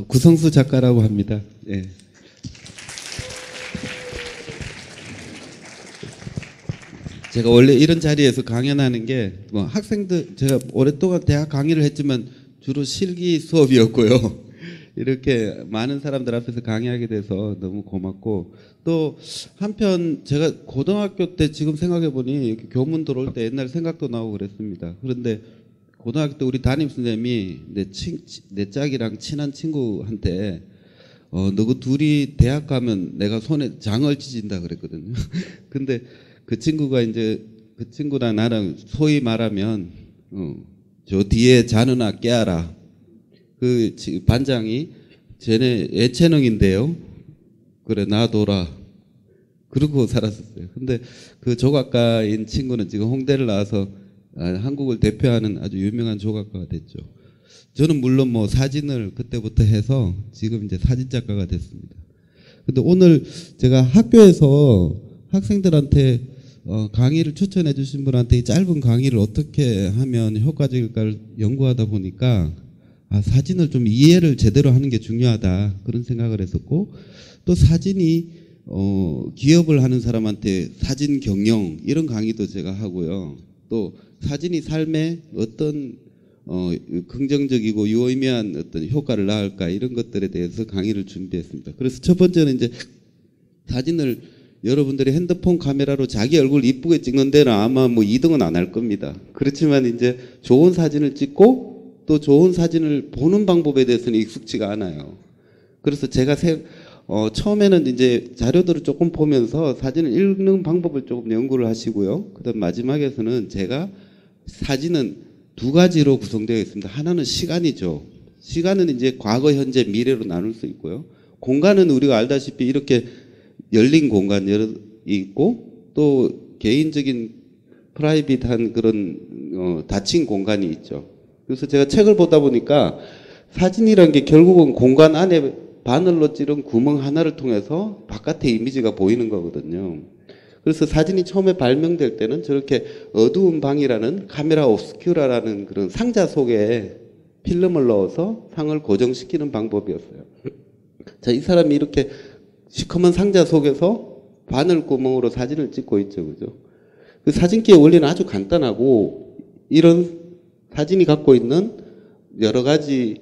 구성수 작가라고 합니다. 예. 제가 원래 이런 자리에서 강연하는 게 뭐 학생들 제가 오랫동안 대학 강의를 했지만 주로 실기 수업이었고요. 이렇게 많은 사람들 앞에서 강의하게 돼서 너무 고맙고, 또 한편 제가 고등학교 때 지금 생각해 보니 이렇게 교문 들어올 때 옛날 생각도 나고 그랬습니다. 그런데 고등학교 때 우리 담임 선생님이 내 짝이랑 친한 친구한테 너그 둘이 대학 가면 내가 손에 장을 찢은다 그랬거든요. 근데 그 친구가 이제 그 친구랑 나랑 소위 말하면 저 뒤에 자느나 깨알아. 그 반장이 쟤네 예체능인데요. 그래 놔둬라. 그러고 살았었어요. 근데 그 조각가인 친구는 지금 홍대를 나와서 한국을 대표하는 아주 유명한 조각가가 됐죠. 저는 물론 뭐 사진을 그때부터 해서 지금 이제 사진 작가가 됐습니다. 근데 오늘 제가 학교에서 학생들한테 강의를 추천해 주신 분한테 이 짧은 강의를 어떻게 하면 효과적일까를 연구하다 보니까 사진을 좀 이해를 제대로 하는 게 중요하다 그런 생각을 했었고, 또 사진이 기업을 하는 사람한테 사진 경영 이런 강의도 제가 하고요. 또 사진이 삶에 어떤 긍정적이고 유의미한 어떤 효과를 낳을까 이런 것들에 대해서 강의를 준비했습니다. 그래서 첫 번째는 이제 사진을 여러분들이 핸드폰 카메라로 자기 얼굴 이쁘게 찍는 데는 아마 뭐 2등은 안 할 겁니다. 그렇지만 이제 좋은 사진을 찍고 또 좋은 사진을 보는 방법에 대해서는 익숙지가 않아요. 그래서 제가 처음에는 이제 자료들을 조금 보면서 사진을 읽는 방법을 조금 연구를 하시고요. 그다음 마지막에서는 제가 사진은 두 가지로 구성되어 있습니다. 하나는 시간이죠. 시간은 이제 과거, 현재, 미래로 나눌 수 있고요. 공간은 우리가 알다시피 이렇게 열린 공간이 있고 또 개인적인 프라이빗한 그런 닫힌 공간이 있죠. 그래서 제가 책을 보다 보니까 사진이란 게 결국은 공간 안에 바늘로 찌른 구멍 하나를 통해서 바깥의 이미지가 보이는 거거든요. 그래서 사진이 처음에 발명될 때는 저렇게 어두운 방이라는 카메라 옵스큐라라는 그런 상자 속에 필름을 넣어서 상을 고정시키는 방법이었어요. 자, 이 사람이 이렇게 시커먼 상자 속에서 바늘구멍으로 사진을 찍고 있죠. 그죠? 그 사진기의 원리는 아주 간단하고 이런 사진이 갖고 있는 여러 가지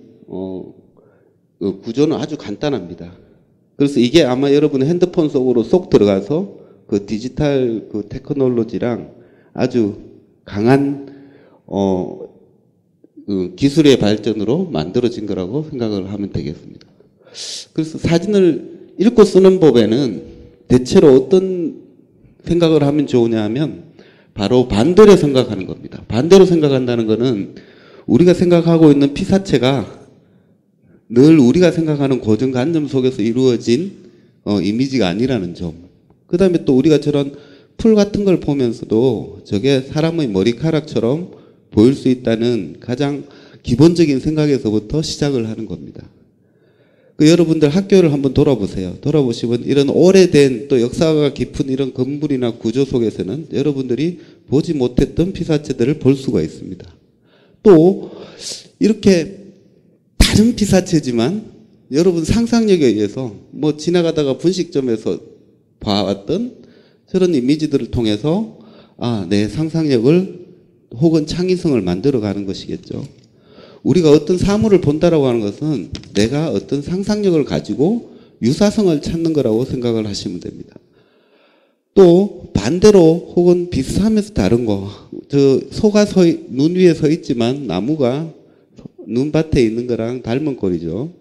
구조는 아주 간단합니다. 그래서 이게 아마 여러분의 핸드폰 속으로 쏙 들어가서 그 디지털 그 테크놀로지랑 아주 강한 그 기술의 발전으로 만들어진 거라고 생각을 하면 되겠습니다. 그래서 사진을 읽고 쓰는 법에는 대체로 어떤 생각을 하면 좋으냐 하면 바로 반대로 생각하는 겁니다. 반대로 생각한다는 것은 우리가 생각하고 있는 피사체가 늘 우리가 생각하는 고정관념 속에서 이루어진 이미지가 아니라는 점. 그 다음에 또 우리가 저런 풀 같은 걸 보면서도 저게 사람의 머리카락처럼 보일 수 있다는 가장 기본적인 생각에서부터 시작을 하는 겁니다. 그 여러분들 학교를 한번 돌아보세요. 돌아보시면 이런 오래된 또 역사가 깊은 이런 건물이나 구조 속에서는 여러분들이 보지 못했던 피사체들을 볼 수가 있습니다. 또 이렇게 다른 피사체지만 여러분 상상력에 의해서 뭐 지나가다가 분식점에서 봐왔던 저런 이미지들을 통해서 내 상상력을 혹은 창의성을 만들어가는 것이겠죠. 우리가 어떤 사물을 본다라고 하는 것은 내가 어떤 상상력을 가지고 유사성을 찾는 거라고 생각을 하시면 됩니다. 또 반대로 혹은 비슷하면서 다른 거, 저 소가 눈 위에 서 있지만 나무가 눈밭에 있는 거랑 닮은 꼴이죠.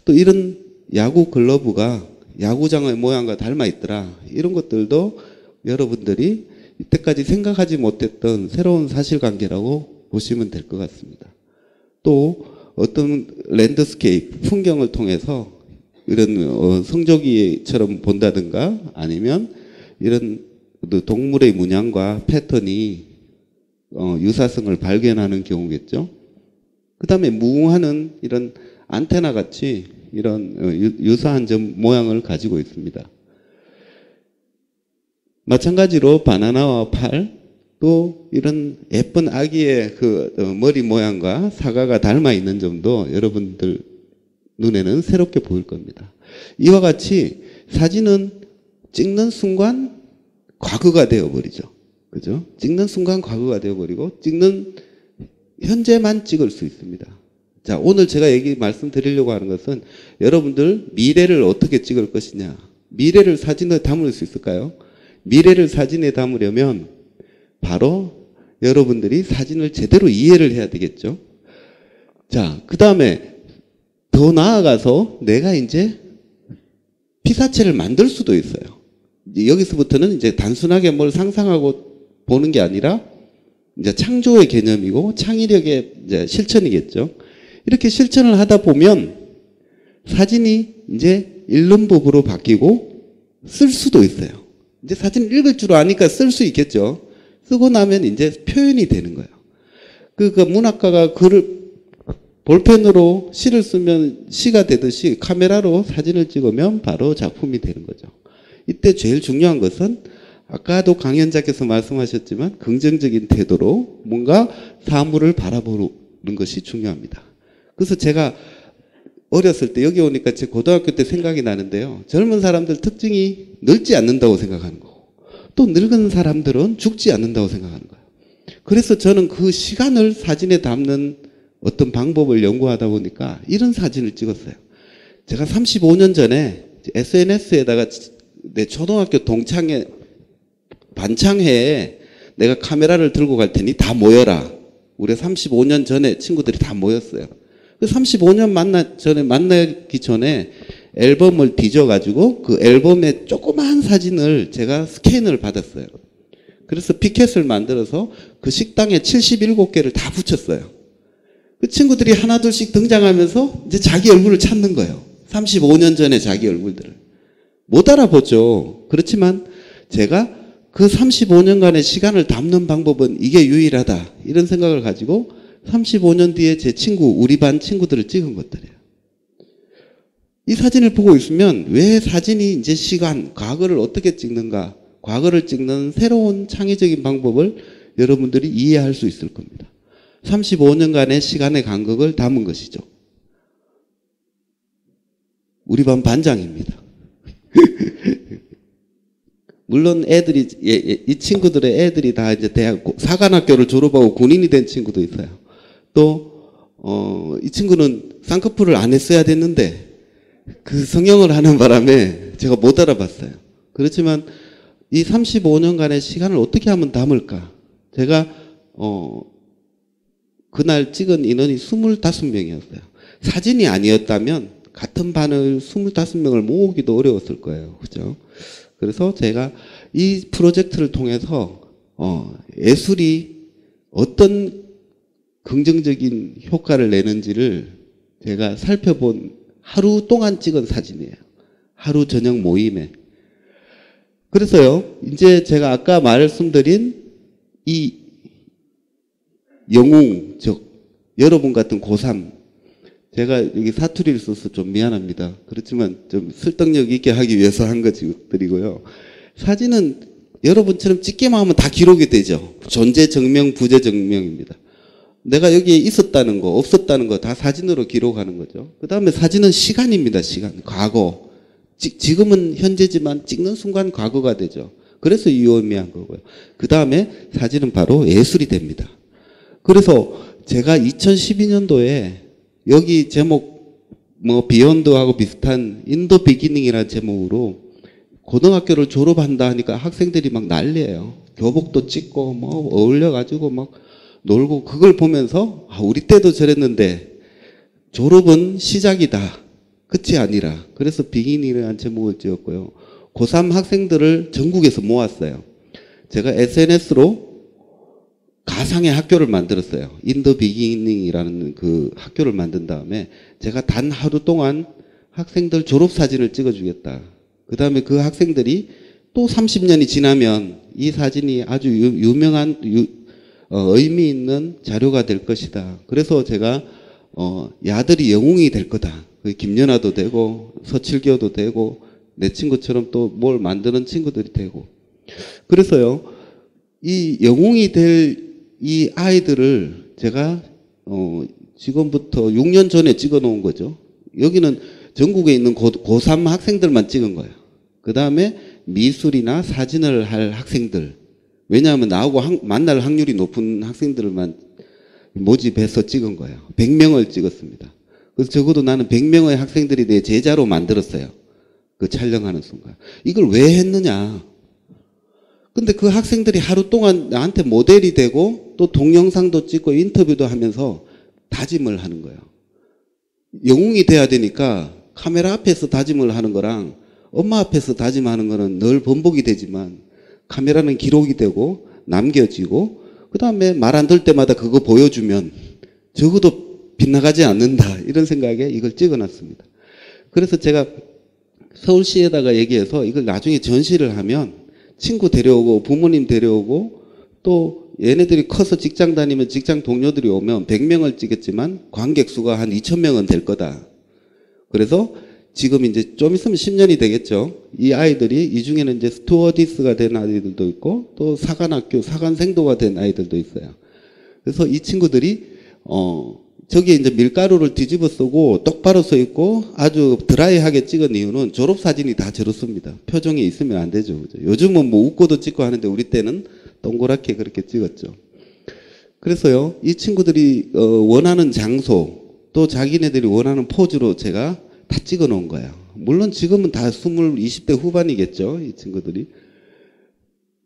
또 이런 야구 글러브가 야구장의 모양과 닮아 있더라. 이런 것들도 여러분들이 이때까지 생각하지 못했던 새로운 사실관계라고 보시면 될 것 같습니다. 또 어떤 랜드스케이프, 풍경을 통해서 이런 성조기처럼 본다든가 아니면 이런 동물의 문양과 패턴이 유사성을 발견하는 경우겠죠. 그 다음에 무궁화는 이런 안테나 같이 이런 유사한 모양을 가지고 있습니다. 마찬가지로 바나나와 팔, 또 이런 예쁜 아기의 그 머리 모양과 사과가 닮아 있는 점도 여러분들 눈에는 새롭게 보일 겁니다. 이와 같이 사진은 찍는 순간 과거가 되어버리죠. 그죠? 찍는 순간 과거가 되어버리고 찍는 현재만 찍을 수 있습니다. 자, 오늘 제가 말씀드리려고 하는 것은 여러분들 미래를 어떻게 찍을 것이냐. 미래를 사진에 담을 수 있을까요? 미래를 사진에 담으려면 바로 여러분들이 사진을 제대로 이해를 해야 되겠죠. 자, 그 다음에 더 나아가서 내가 이제 피사체를 만들 수도 있어요. 여기서부터는 이제 단순하게 뭘 상상하고 보는 게 아니라 이제 창조의 개념이고 창의력의 이제 실천이겠죠. 이렇게 실천을 하다 보면 사진이 이제 읽는 법으로 바뀌고 쓸 수도 있어요. 이제 사진 읽을 줄 아니까 쓸 수 있겠죠. 쓰고 나면 이제 표현이 되는 거예요. 그 문학가가 글을 볼펜으로 시를 쓰면 시가 되듯이 카메라로 사진을 찍으면 바로 작품이 되는 거죠. 이때 제일 중요한 것은 아까도 강연자께서 말씀하셨지만 긍정적인 태도로 뭔가 사물을 바라보는 것이 중요합니다. 그래서 제가 어렸을 때 여기 오니까 제 고등학교 때 생각이 나는데요. 젊은 사람들 특징이 늙지 않는다고 생각하는 거고 또 늙은 사람들은 죽지 않는다고 생각하는 거예요. 그래서 저는 그 시간을 사진에 담는 어떤 방법을 연구하다 보니까 이런 사진을 찍었어요. 제가 35년 전에 SNS에다가 내 초등학교 동창회 반창회에 내가 카메라를 들고 갈 테니 다 모여라. 우리 35년 전에 친구들이 다 모였어요. 35년 만나기 전에 앨범을 뒤져가지고 그 앨범에 조그마한 사진을 제가 스캔을 받았어요. 그래서 피켓을 만들어서 그 식당에 77개를 다 붙였어요. 그 친구들이 하나둘씩 등장하면서 이제 자기 얼굴을 찾는 거예요. 35년 전에 자기 얼굴들을. 못 알아보죠. 그렇지만 제가 그 35년간의 시간을 담는 방법은 이게 유일하다. 이런 생각을 가지고 35년 뒤에 제 친구, 우리 반 친구들을 찍은 것들이에요. 이 사진을 보고 있으면 왜 사진이 이제 시간, 과거를 어떻게 찍는가, 과거를 찍는 새로운 창의적인 방법을 여러분들이 이해할 수 있을 겁니다. 35년간의 시간의 간격을 담은 것이죠. 우리 반 반장입니다. 물론 애들이, 이 친구들의 애들이 다 이제 사관학교를 졸업하고 군인이 된 친구도 있어요. 또, 이 친구는 쌍꺼풀을 안 했어야 됐는데 그 성형을 하는 바람에 제가 못 알아봤어요. 그렇지만 이 35년간의 시간을 어떻게 하면 담을까? 제가, 그날 찍은 인원이 25명이었어요. 사진이 아니었다면 같은 반을 25명을 모으기도 어려웠을 거예요. 그죠? 그래서 제가 이 프로젝트를 통해서 예술이 어떤 긍정적인 효과를 내는지를 제가 살펴본 하루 동안 찍은 사진이에요. 하루 저녁 모임에. 그래서요, 이제 제가 아까 말씀드린 이 영웅, 즉 여러분 같은 고3, 제가 여기 사투리를 써서 좀 미안합니다. 그렇지만 좀 설득력 있게 하기 위해서 한 것들이고요. 사진은 여러분처럼 찍기만 하면 다 기록이 되죠. 존재 증명, 부재 증명입니다. 내가 여기에 있었다는 거, 없었다는 거 다 사진으로 기록하는 거죠. 그 다음에 사진은 시간입니다. 시간, 과거. 지금은 현재지만 찍는 순간 과거가 되죠. 그래서 유의미한 거고요. 그 다음에 사진은 바로 예술이 됩니다. 그래서 제가 2012년도에 여기 제목 비욘드하고 비슷한 인더 비기닝이라는 제목으로 고등학교를 졸업한다 하니까 학생들이 막 난리예요. 교복도 찍고 어울려가지고 막 놀고, 그걸 보면서 우리 때도 저랬는데 졸업은 시작이다, 끝이 아니라. 그래서 비기닝이라는 제목을 지었고요. 고3 학생들을 전국에서 모았어요. 제가 SNS로 가상의 학교를 만들었어요. 인더 비기닝이라는 그 학교를 만든 다음에 제가 단 하루 동안 학생들 졸업사진을 찍어주겠다. 그 다음에 그 학생들이 또 30년이 지나면 이 사진이 아주 유명한 의미 있는 자료가 될 것이다. 그래서 제가 야들이 영웅이 될 거다. 김연아도 되고 서칠교도 되고 내 친구처럼 또 뭘 만드는 친구들이 되고. 그래서요, 이 영웅이 될 이 아이들을 제가 지금부터 6년 전에 찍어 놓은 거죠. 여기는 전국에 있는 고3 학생들만 찍은 거예요. 그 다음에 미술이나 사진을 할 학생들. 왜냐하면 나하고 만날 확률이 높은 학생들만 모집해서 찍은 거예요. 100명을 찍었습니다. 그래서 적어도 나는 100명의 학생들이 내 제자로 만들었어요. 그 촬영하는 순간. 이걸 왜 했느냐. 근데 그 학생들이 하루 동안 나한테 모델이 되고 또 동영상도 찍고 인터뷰도 하면서 다짐을 하는 거예요. 영웅이 돼야 되니까 카메라 앞에서 다짐을 하는 거랑 엄마 앞에서 다짐하는 거는 늘 번복이 되지만 카메라는 기록이 되고 남겨지고 그 다음에 말 안 들 때마다 그거 보여주면 적어도 빗나가지 않는다 이런 생각에 이걸 찍어놨습니다. 그래서 제가 서울시에다가 얘기해서 이걸 나중에 전시를 하면 친구 데려오고 부모님 데려오고 또 얘네들이 커서 직장 다니면 직장 동료들이 오면 100명을 찍겠지만 관객 수가 한 2,000명은 될 거다. 그래서 지금 이제 좀 있으면 10년이 되겠죠. 이 아이들이 이 중에는 이제 스튜어디스가 된 아이들도 있고 또 사관학교 사관생도가 된 아이들도 있어요. 그래서 이 친구들이 저기에 이제 밀가루를 뒤집어 쓰고 똑바로 서 있고 아주 드라이하게 찍은 이유는 졸업사진이 다 저렇습니다. 표정이 있으면 안 되죠. 그죠? 요즘은 뭐 웃고도 찍고 하는데 우리 때는 동그랗게 그렇게 찍었죠. 그래서요, 이 친구들이 원하는 장소 또 자기네들이 원하는 포즈로 제가 다 찍어 놓은 거예요. 물론 지금은 다 20대 후반이겠죠. 이 친구들이.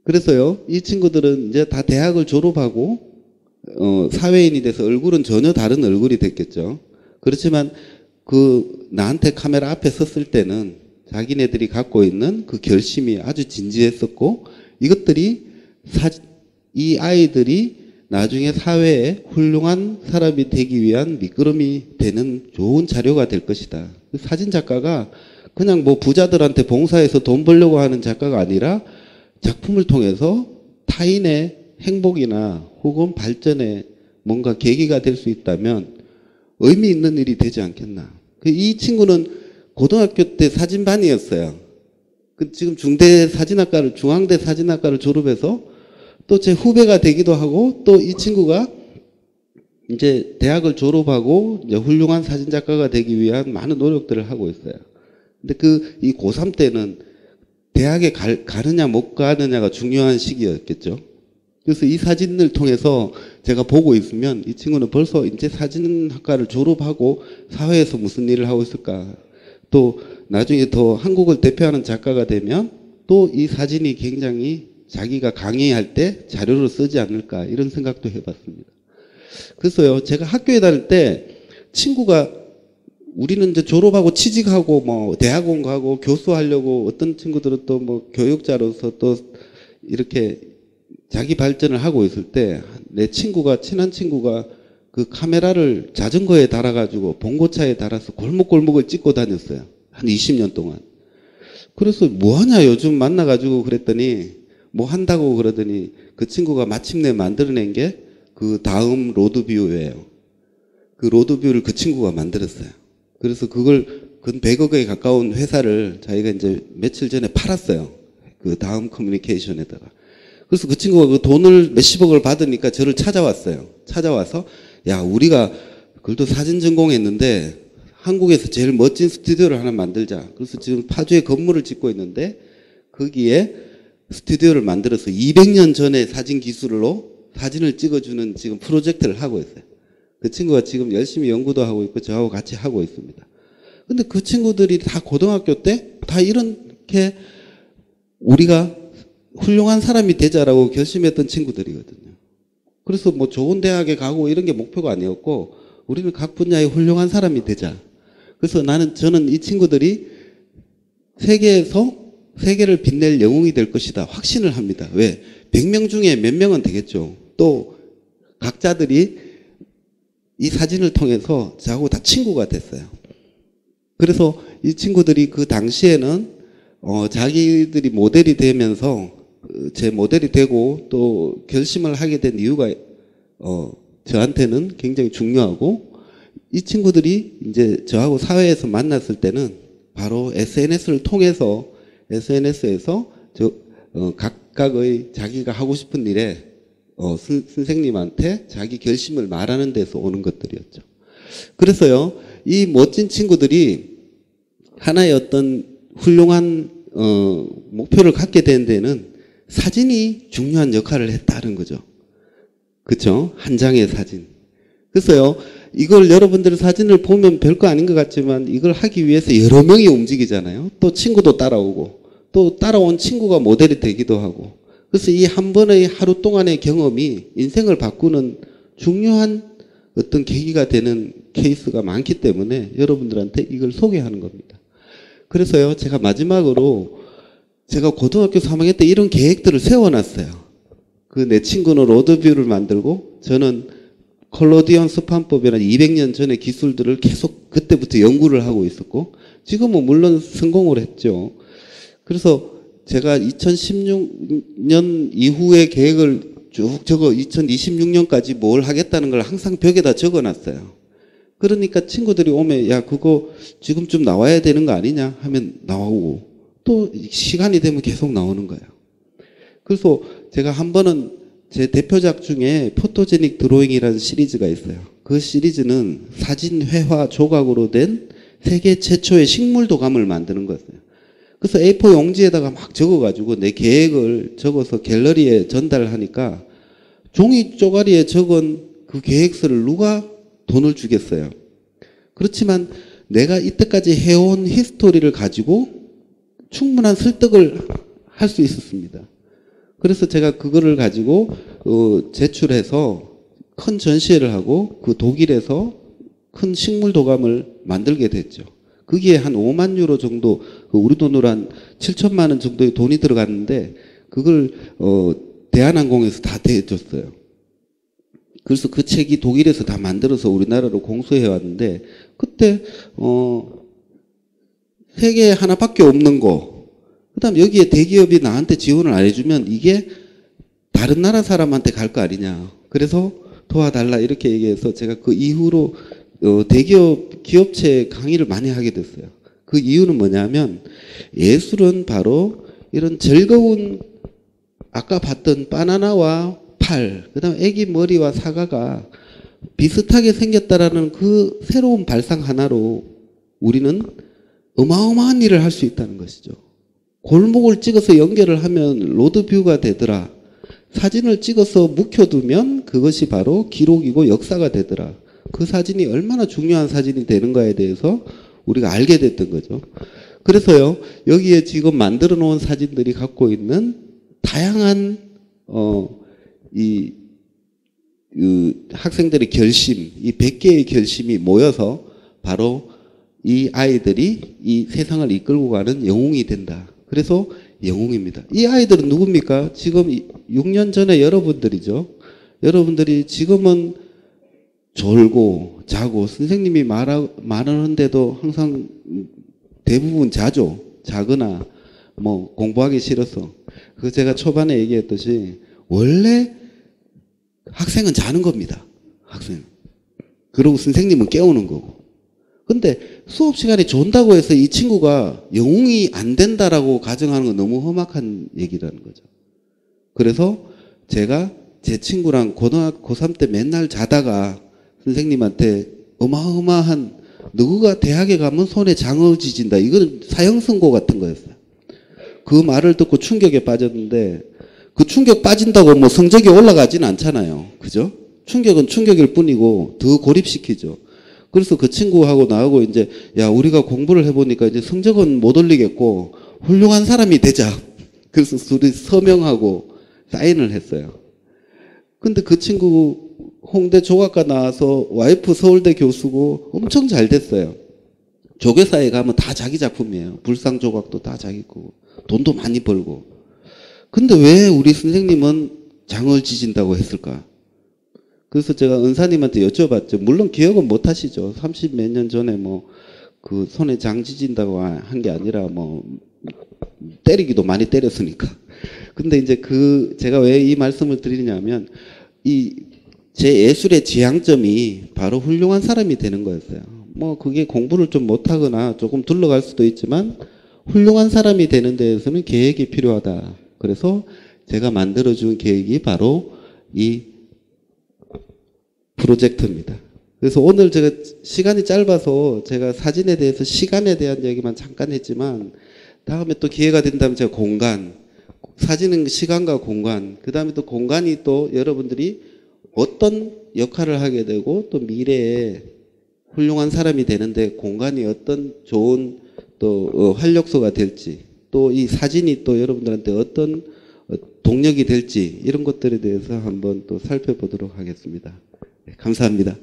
그래서요, 이 친구들은 이제 다 대학을 졸업하고 사회인이 돼서 얼굴은 전혀 다른 얼굴이 됐겠죠. 그렇지만 나한테 카메라 앞에 섰을 때는 자기네들이 갖고 있는 그 결심이 아주 진지했었고 이것들이 이 아이들이 나중에 사회에 훌륭한 사람이 되기 위한 미끄럼이 되는 좋은 자료가 될 것이다. 사진 작가가 그냥 뭐 부자들한테 봉사해서 돈 벌려고 하는 작가가 아니라 작품을 통해서 타인의 행복이나 혹은 발전에 뭔가 계기가 될 수 있다면 의미 있는 일이 되지 않겠나. 이 친구는 고등학교 때 사진반이었어요. 지금 중대 사진학과를 졸업해서 또 제 후배가 되기도 하고 또 이 친구가 이제 대학을 졸업하고 이제 훌륭한 사진작가가 되기 위한 많은 노력들을 하고 있어요. 근데 이 고3 때는 대학에 가느냐 못 가느냐가 중요한 시기였겠죠. 그래서 이 사진을 통해서 제가 보고 있으면 이 친구는 벌써 이제 사진학과를 졸업하고 사회에서 무슨 일을 하고 있을까. 또 나중에 더 한국을 대표하는 작가가 되면 또 이 사진이 굉장히 자기가 강의할 때 자료로 쓰지 않을까 이런 생각도 해봤습니다. 그래서요, 제가 학교에 다닐 때 친구가 우리는 이제 졸업하고 취직하고 뭐 대학원 가고 교수하려고 어떤 친구들은 또 뭐 교육자로서 또 이렇게 자기 발전을 하고 있을 때 내 친한 친구가 그 카메라를 자전거에 달아가지고 봉고차에 달아서 골목골목을 찍고 다녔어요. 한 20년 동안. 그래서 뭐 하냐 요즘 만나가지고 그랬더니 뭐 한다고 그러더니 그 친구가 마침내 만들어낸 게 그 다음 로드뷰예요. 그 로드뷰를 그 친구가 만들었어요. 그래서 그걸 근 100억에 가까운 회사를 자기가 이제 며칠 전에 팔았어요. 그 다음 커뮤니케이션에다가. 그래서 그 친구가 그 돈을 몇십억을 받으니까 저를 찾아왔어요. 찾아와서 야, 우리가 그래도 사진 전공했는데 한국에서 제일 멋진 스튜디오를 하나 만들자. 그래서 지금 파주에 건물을 짓고 있는데 거기에 스튜디오를 만들어서 200년 전의 사진 기술로 사진을 찍어주는 지금 프로젝트를 하고 있어요. 그 친구가 지금 열심히 연구도 하고 있고 저하고 같이 하고 있습니다. 근데 그 친구들이 다 고등학교 때 다 이렇게 우리가 훌륭한 사람이 되자라고 결심했던 친구들이거든요. 그래서 뭐 좋은 대학에 가고 이런 게 목표가 아니었고 우리는 각 분야의 훌륭한 사람이 되자. 그래서 저는 이 친구들이 세계를 빛낼 영웅이 될 것이다. 확신을 합니다. 왜? 100명 중에 몇 명은 되겠죠. 또 각자들이 이 사진을 통해서 저하고 다 친구가 됐어요. 그래서 이 친구들이 그 당시에는 자기들이 모델이 되면서 제 모델이 되고 또 결심을 하게 된 이유가 저한테는 굉장히 중요하고 이 친구들이 이제 저하고 사회에서 만났을 때는 바로 SNS를 통해서 SNS에서 각각의 자기가 하고 싶은 일에 선생님한테 자기 결심을 말하는 데서 오는 것들이었죠. 그래서요, 이 멋진 친구들이 하나의 어떤 훌륭한 목표를 갖게 된 데는 사진이 중요한 역할을 했다는 거죠. 그렇죠? 한 장의 사진. 그래서요, 이걸 여러분들 사진을 보면 별거 아닌 것 같지만 이걸 하기 위해서 여러 명이 움직이잖아요. 또 친구도 따라오고 또 따라온 친구가 모델이 되기도 하고. 그래서 이 한 번의 하루 동안의 경험이 인생을 바꾸는 중요한 어떤 계기가 되는 케이스가 많기 때문에 여러분들한테 이걸 소개하는 겁니다. 그래서요, 제가 마지막으로 제가 고등학교 3학년 때 이런 계획들을 세워놨어요. 그 내 친구는 로드뷰를 만들고 저는 컬러디언 스판법이라는 200년 전의 기술들을 계속 그때부터 연구를 하고 있었고 지금은 물론 성공을 했죠. 그래서 제가 2016년 이후의 계획을 쭉 적어 2026년까지 뭘 하겠다는 걸 항상 벽에다 적어놨어요. 그러니까 친구들이 오면 야 그거 지금쯤 나와야 되는 거 아니냐 하면 나오고 또 시간이 되면 계속 나오는 거예요. 그래서 제가 한 번은 제 대표작 중에 포토제닉 드로잉이라는 시리즈가 있어요. 그 시리즈는 사진 회화 조각으로 된 세계 최초의 식물 도감을 만드는 거였어요. 그래서 A4 용지에다가 막 적어가지고 내 계획을 적어서 갤러리에 전달을 하니까 종이 쪼가리에 적은 그 계획서를 누가 돈을 주겠어요. 그렇지만 내가 이때까지 해온 히스토리를 가지고 충분한 설득을 할 수 있었습니다. 그래서 제가 그거를 가지고 제출해서 큰 전시회를 하고 그 독일에서 큰 식물 도감을 만들게 됐죠. 거기에 한 5만 유로 정도, 우리 돈으로 한 7천만 원 정도의 돈이 들어갔는데 그걸 대한항공에서 다 대줬어요. 그래서 그 책이 독일에서 다 만들어서 우리나라로 공수해 왔는데 그때 세계에 하나밖에 없는 거, 그다음 여기에 대기업이 나한테 지원을 안 해주면 이게 다른 나라 사람한테 갈 거 아니냐. 그래서 도와달라 이렇게 얘기해서 제가 그 이후로 대기업 기업체 강의를 많이 하게 됐어요. 그 이유는 뭐냐면 예술은 바로 이런 즐거운 아까 봤던 바나나와 팔, 그다음 애기 머리와 사과가 비슷하게 생겼다라는 그 새로운 발상 하나로 우리는 어마어마한 일을 할 수 있다는 것이죠. 골목을 찍어서 연결을 하면 로드뷰가 되더라. 사진을 찍어서 묵혀두면 그것이 바로 기록이고 역사가 되더라. 그 사진이 얼마나 중요한 사진이 되는가에 대해서 우리가 알게 됐던 거죠. 그래서요, 여기에 지금 만들어 놓은 사진들이 갖고 있는 다양한 학생들의 결심, 이 100개의 결심이 모여서 바로 이 아이들이 이 세상을 이끌고 가는 영웅이 된다. 그래서 영웅입니다. 이 아이들은 누굽니까? 지금 6년 전에 여러분들이죠. 여러분들이 지금은 졸고 자고 선생님이 말하는데도 항상 대부분 자죠. 자거나 뭐 공부하기 싫어서. 그 제가 초반에 얘기했듯이 원래 학생은 자는 겁니다. 학생. 그리고 선생님은 깨우는 거고. 근데 수업 시간에 존다고 해서 이 친구가 영웅이 안 된다라고 가정하는 건 너무 험악한 얘기라는 거죠. 그래서 제가 제 친구랑 고등학교 고3 때 맨날 자다가 선생님한테 어마어마한 너가 대학에 가면 손에 장어 지진다. 이건 사형선고 같은 거였어요. 그 말을 듣고 충격에 빠졌는데 그 충격 빠진다고 뭐 성적이 올라가지는 않잖아요. 그죠? 충격은 충격일 뿐이고 더 고립시키죠. 그래서 그 친구하고 나하고 이제 야 우리가 공부를 해보니까 이제 성적은 못 올리겠고 훌륭한 사람이 되자. 그래서 둘이 서명하고 사인을 했어요. 근데 그 친구 홍대 조각과 나와서 와이프 서울대 교수고 엄청 잘 됐어요. 조계사에 가면 다 자기 작품이에요. 불상 조각도 다 자기 거고 돈도 많이 벌고. 근데 왜 우리 선생님은 장을 지진다고 했을까? 그래서 제가 은사님한테 여쭤봤죠. 물론 기억은 못 하시죠. 30 몇 년 전에 뭐 그 손에 장 지진다고 한 게 아니라 뭐 때리기도 많이 때렸으니까. 근데 이제 제가 왜 이 말씀을 드리냐면 제 예술의 지향점이 바로 훌륭한 사람이 되는 거였어요. 뭐 그게 공부를 좀 못하거나 조금 둘러갈 수도 있지만 훌륭한 사람이 되는 데에서는 계획이 필요하다. 그래서 제가 만들어준 계획이 바로 이 프로젝트입니다. 그래서 오늘 제가 시간이 짧아서 제가 사진에 대해서 시간에 대한 얘기만 잠깐 했지만 다음에 또 기회가 된다면 제가 공간, 사진은 시간과 공간, 그 다음에 또 공간이 또 여러분들이 어떤 역할을 하게 되고 또 미래에 훌륭한 사람이 되는데 공간이 어떤 좋은 또 활력소가 될지 또 이 사진이 또 여러분들한테 어떤 동력이 될지 이런 것들에 대해서 한번 또 살펴보도록 하겠습니다. 네, 감사합니다.